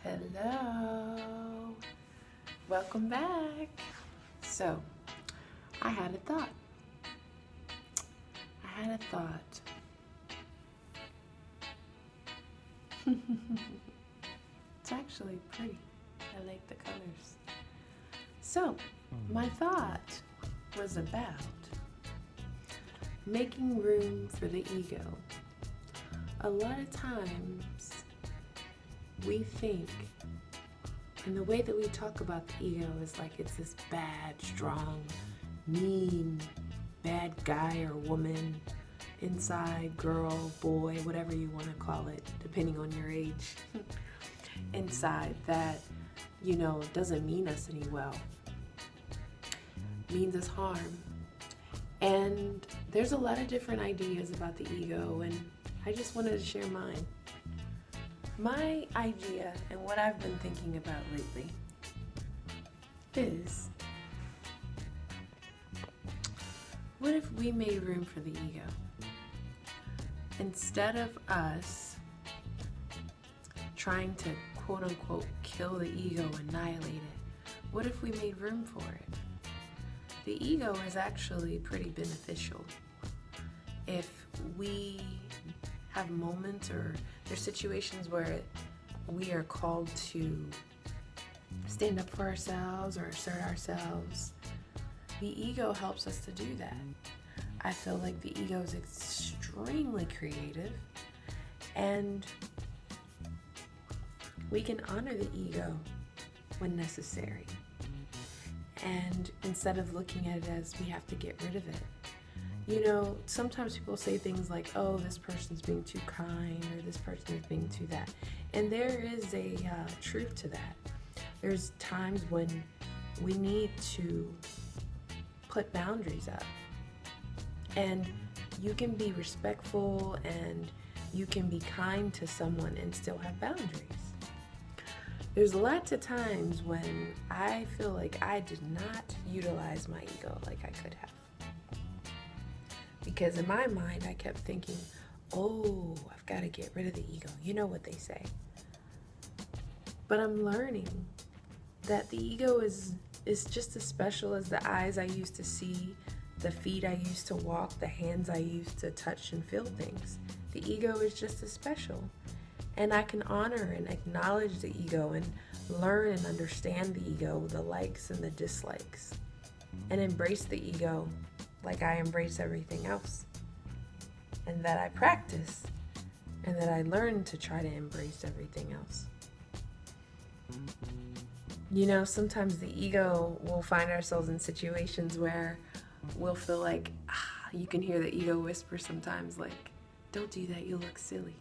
Hello, welcome back. So, I had a thought. It's actually pretty. I like the colors. So, my thought was about making room for the ego. A lot of times we think, and the way that we talk about the ego is like it's this bad, strong, mean, bad guy or woman, inside girl, boy, whatever you want to call it, depending on your age, inside that, doesn't mean us any well, means us harm. And there's a lot of different ideas about the ego, and I just wanted to share mine. My idea and what I've been thinking about lately is, what if we made room for the ego? Instead of us trying to quote unquote kill the ego, annihilate it, what if we made room for it? The ego is actually pretty beneficial. If we have moments or there's situations where we are called to stand up for ourselves or assert ourselves, the ego helps us to do that. I feel like the ego is extremely creative, and we can honor the ego when necessary. And instead of looking at it as we have to get rid of it, sometimes people say things like, oh, this person's being too kind, or this person is being too that. And there is a truth to that. There's times when we need to put boundaries up. And you can be respectful and you can be kind to someone and still have boundaries. There's lots of times when I feel like I did not utilize my ego like I could have. Because in my mind, I kept thinking, oh, I've got to get rid of the ego. You know what they say. But I'm learning that the ego is just as special as the eyes I used to see, the feet I used to walk, the hands I used to touch and feel things. The ego is just as special. And I can honor and acknowledge the ego and learn and understand the ego, the likes and the dislikes, and embrace the ego like I embrace everything else, and that I practice, and that I learn to try to embrace everything else. Sometimes the ego will find ourselves in situations where we'll feel like, you can hear the ego whisper sometimes, like, don't do that, you look silly.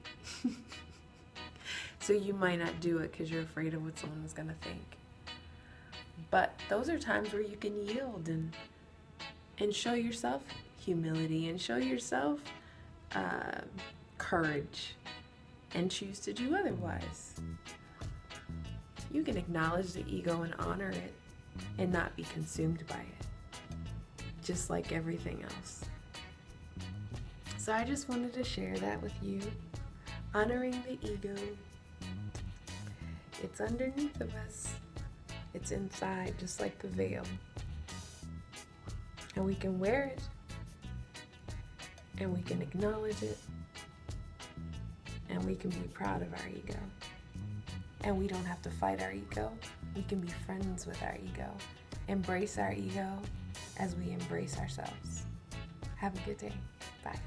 So you might not do it because you're afraid of what someone is going to think. But those are times where you can yield and show yourself humility and show yourself courage and choose to do otherwise. You can acknowledge the ego and honor it and not be consumed by it, just like everything else. So I just wanted to share that with you. Honoring the ego. It's underneath of us. It's inside, just like the veil. And we can wear it, and we can acknowledge it, and we can be proud of our ego. And we don't have to fight our ego. We can be friends with our ego. Embrace our ego as we embrace ourselves. Have a good day. Bye.